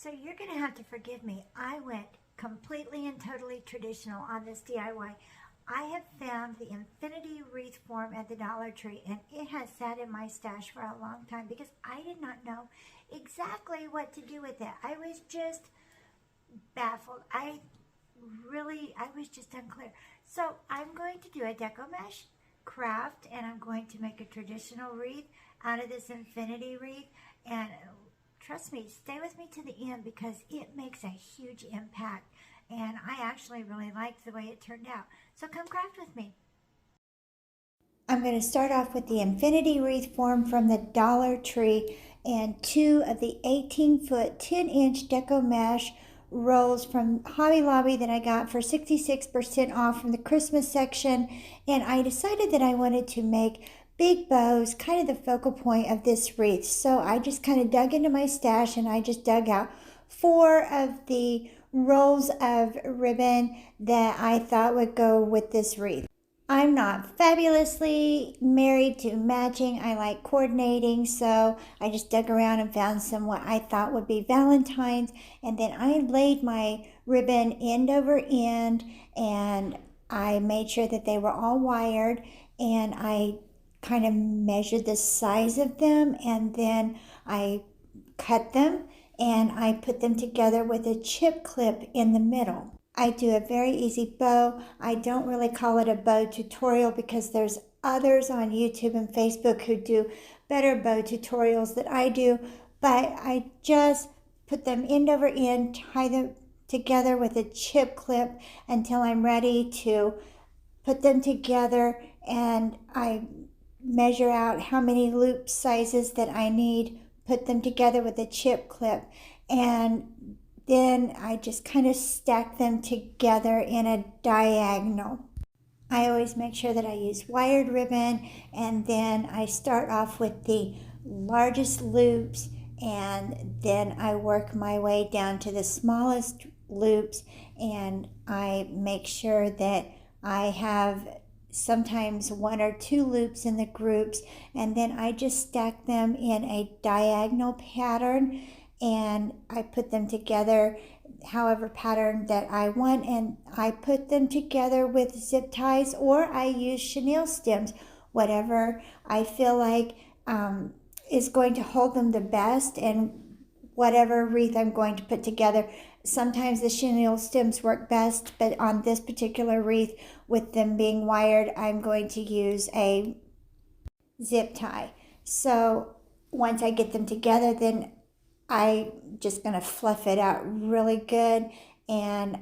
So you're going to have to forgive me. I went completely and totally traditional on this DIY. I have found the Infinity Wreath form at the Dollar Tree, and it has sat in my stash for a long time because I did not know exactly what to do with it. I was just baffled. I was just unclear. So I'm going to do a Deco Mesh craft, and I'm going to make a traditional wreath out of this Infinity Wreath. And trust me, stay with me to the end because it makes a huge impact. And I actually really liked the way it turned out. So come craft with me. I'm going to start off with the Infinity Wreath form from the Dollar Tree and 2 of the 18-foot, 10-inch Deco Mesh rolls from Hobby Lobby that I got for 66% off from the Christmas section. And I decided that I wanted to make big bows kind of the focal point of this wreath. So I just kind of dug into my stash and I just dug out 4 of the rolls of ribbon that I thought would go with this wreath. I'm not fabulously married to matching. I like coordinating, so I just dug around and found some what I thought would be Valentines, and then I laid my ribbon end over end, and I made sure that they were all wired, and I kind of measured the size of them, and then I cut them, and I put them together with a chip clip in the middle. I do a very easy bow. I don't really call it a bow tutorial because there's others on YouTube and Facebook who do better bow tutorials than I do, but I just put them end over end, tie them together with a chip clip until I'm ready to put them together, and I measure out how many loop sizes that I need, put them together with a chip clip, and then I just kind of stack them together in a diagonal. I always make sure that I use wired ribbon, and then I start off with the largest loops, and then I work my way down to the smallest loops, and I make sure that I have sometimes 1 or 2 loops in the groups, and then I just stack them in a diagonal pattern, and I put them together however pattern that I want, and I put them together with zip ties, or I use chenille stems, whatever I feel like is going to hold them the best, and whatever wreath I'm going to put together. Sometimes the chenille stems work best, but on this particular wreath, with them being wired, I'm going to use a zip tie. So once I get them together, then I'm just going to fluff it out really good and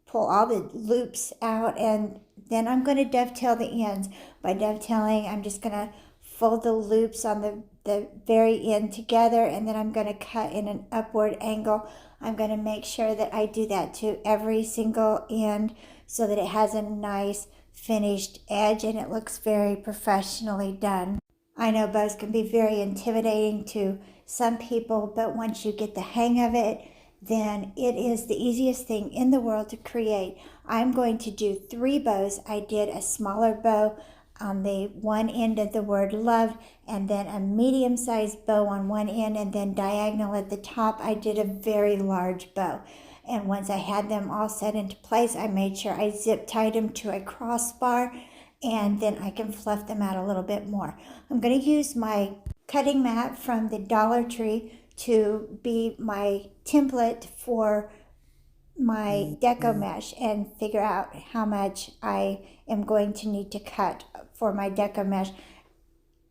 pull all the loops out, and then I'm going to dovetail the ends. By dovetailing, I'm just going to fold the loops on the very end together, and then I'm going to cut in an upward angle. I'm going to make sure that I do that to every single end so that it has a nice finished edge and it looks very professionally done. I know bows can be very intimidating to some people, but once you get the hang of it, then it is the easiest thing in the world to create. I'm going to do 3 bows. I did a smaller bow on the one end of the word love, and then a medium-sized bow on one end, and then diagonal at the top I did a very large bow. And once I had them all set into place, I made sure I zip tied them to a crossbar, and then I can fluff them out a little bit more. I'm going to use my cutting mat from the Dollar Tree to be my template for my Deco Mesh and figure out how much I am going to need to cut for my Deco Mesh.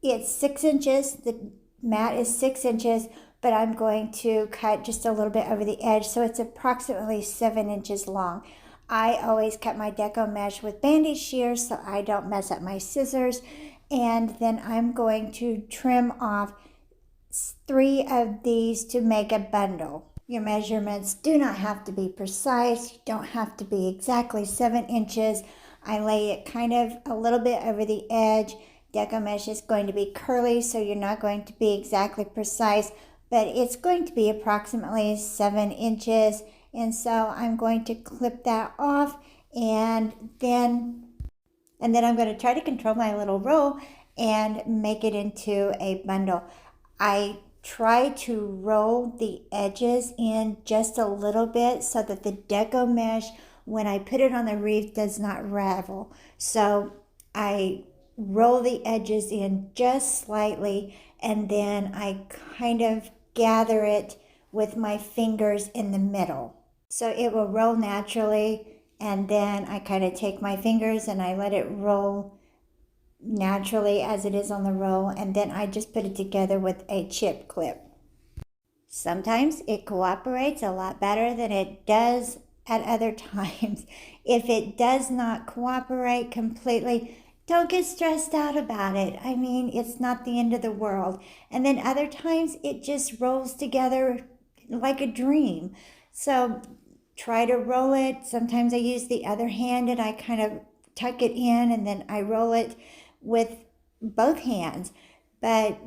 It's 6 inches, the mat is 6 inches, but I'm going to cut just a little bit over the edge, so it's approximately 7 inches long. I always cut my Deco Mesh with bandage shears so I don't mess up my scissors, and then I'm going to trim off 3 of these to make a bundle. Your measurements do not have to be precise. You don't have to be exactly 7 inches. I lay it kind of a little bit over the edge. Deco Mesh is going to be curly, so you're not going to be exactly precise, but it's going to be approximately 7 inches. And so I'm going to clip that off, and then I'm going to try to control my little roll and make it into a bundle. I try to roll the edges in just a little bit so that the deco mesh, when I put it on the wreath, does not ravel. So I roll the edges in just slightly, and then I kind of gather it with my fingers in the middle. So it will roll naturally, and then I kind of take my fingers and I let it roll naturally as it is on the roll, and then I just put it together with a chip clip. Sometimes it cooperates a lot better than it does at other times. If it does not cooperate completely, don't get stressed out about it. I mean, it's not the end of the world. And then other times it just rolls together like a dream. So try to roll it. Sometimes I use the other hand and I kind of tuck it in, and then I roll it with both hands. But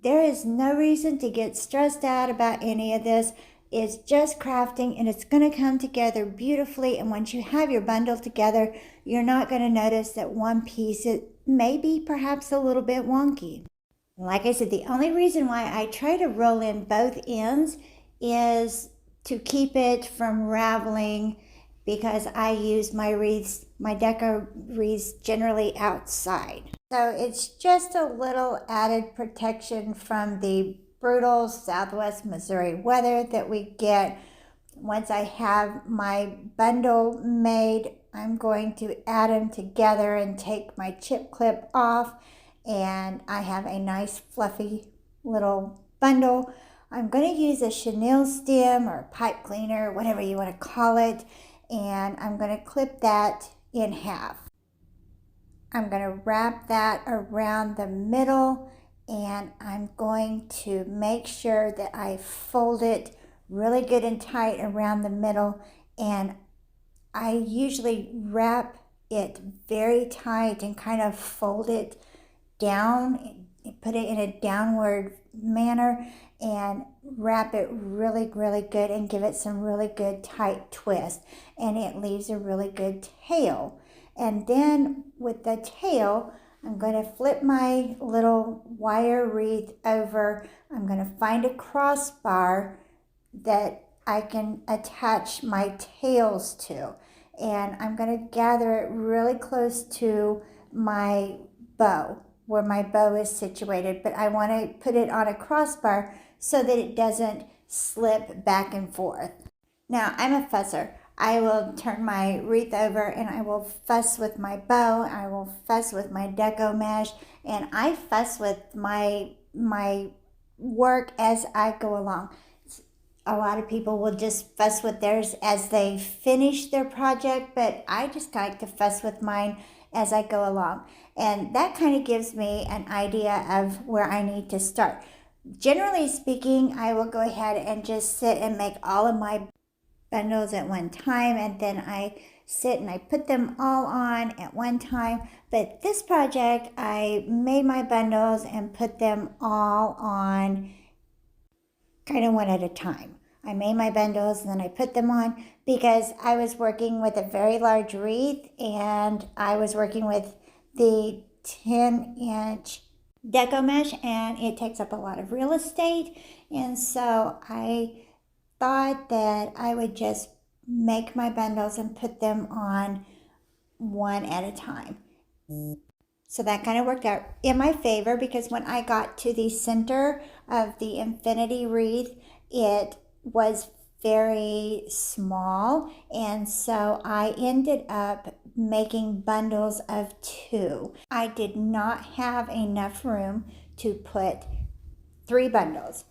there is no reason to get stressed out about any of this. It's just crafting, and it's going to come together beautifully. And once you have your bundle together, you're not going to notice that one piece it may be perhaps a little bit wonky. Like I said, the only reason why I try to roll in both ends is to keep it from raveling, because I use my wreaths, my deco wreaths, generally outside. So it's just a little added protection from the brutal Southwest Missouri weather that we get. Once I have my bundle made, I'm going to add them together and take my chip clip off, and I have a nice fluffy little bundle. I'm going to use a chenille stem or pipe cleaner, whatever you want to call it, and I'm going to clip that in half. I'm going to wrap that around the middle, and I'm going to make sure that I fold it really good and tight around the middle, and I usually wrap it very tight and kind of fold it down, put it in a downward manner, and wrap it really, really good and give it some really good tight twist, and it leaves a really good tail. And then with the tail, I'm going to flip my little wire wreath over. I'm going to find a crossbar that I can attach my tails to, and I'm going to gather it really close to my bow, where my bow is situated, but I want to put it on a crossbar so that it doesn't slip back and forth. Now, I'm a fusser. I will turn my wreath over and I will fuss with my bow, I will fuss with my deco mesh, and I fuss with my work as I go along. A lot of people will just fuss with theirs as they finish their project, but I just like to fuss with mine as I go along. And that kind of gives me an idea of where I need to start. Generally speaking, I will go ahead and just sit and make all of my bundles at one time, and then I sit and I put them all on at one time. But this project, I made my bundles and put them all on kind of one at a time. I made my bundles and then I put them on because I was working with a very large wreath, and I was working with the 10-inch deco mesh, and it takes up a lot of real estate. And so I thought that I would just make my bundles and put them on one at a time. So that kind of worked out in my favor, because when I got to the center of the infinity wreath, it was very small, and so I ended up making bundles of 2. I did not have enough room to put 3 bundles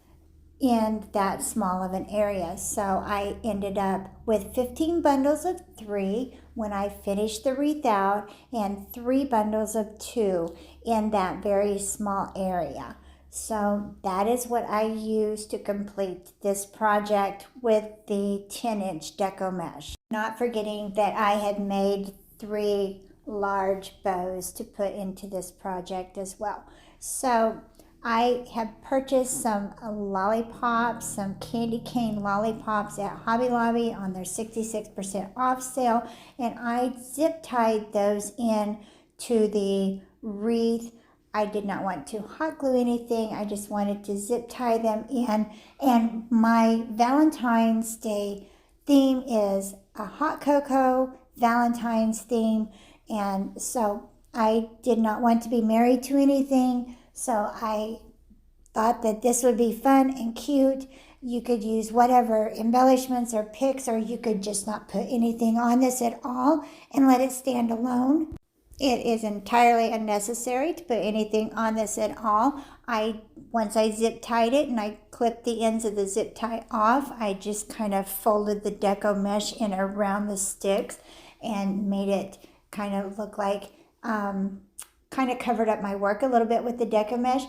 in that small of an area, so I ended up with 15 bundles of 3 when I finished the wreath out, and 3 bundles of 2 in that very small area. So that is what I used to complete this project with the 10-inch deco mesh. Not forgetting that I had made 3 large bows to put into this project as well. So I have purchased some lollipops, some candy cane lollipops at Hobby Lobby on their 66% off sale, and I zip tied those in to the wreath I did not want to hot glue anything. I just wanted to zip tie them in. And my Valentine's Day theme is a hot cocoa Valentine's theme. And so I did not want to be married to anything. So I thought that this would be fun and cute. You could use whatever embellishments or picks, or you could just not put anything on this at all and let it stand alone. It is entirely unnecessary to put anything on this at all. Once I zip tied it and I clipped the ends of the zip tie off, I just kind of folded the Deco mesh in around the sticks and made it kind of look like, kind of covered up my work a little bit with the Deco mesh.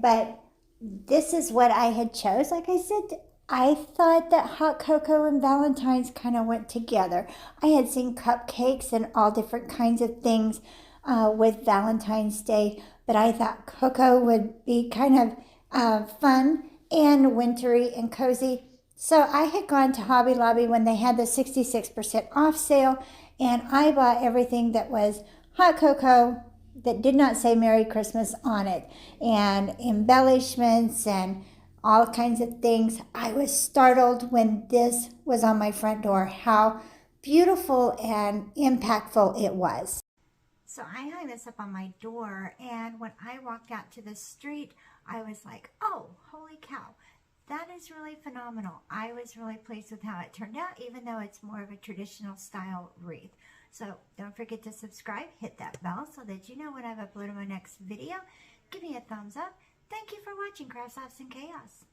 But this is what I had chose. Like I said, I thought that hot cocoa and Valentine's kind of went together. I had seen cupcakes and all different kinds of things with Valentine's Day, but I thought cocoa would be kind of fun and wintry and cozy. So I had gone to Hobby Lobby when they had the 66% off sale, and I bought everything that was hot cocoa that did not say Merry Christmas on it, and embellishments and all kinds of things. I was startled when this was on my front door, how beautiful and impactful it was. So I hung this up on my door, and when I walked out to the street, I was like, oh, holy cow. That is really phenomenal. I was really pleased with how it turned out, even though it's more of a traditional style wreath. So don't forget to subscribe, hit that bell so that you know when I've uploaded my next video. Give me a thumbs up. Thank you for watching Crafts, Laughs, and Chaos.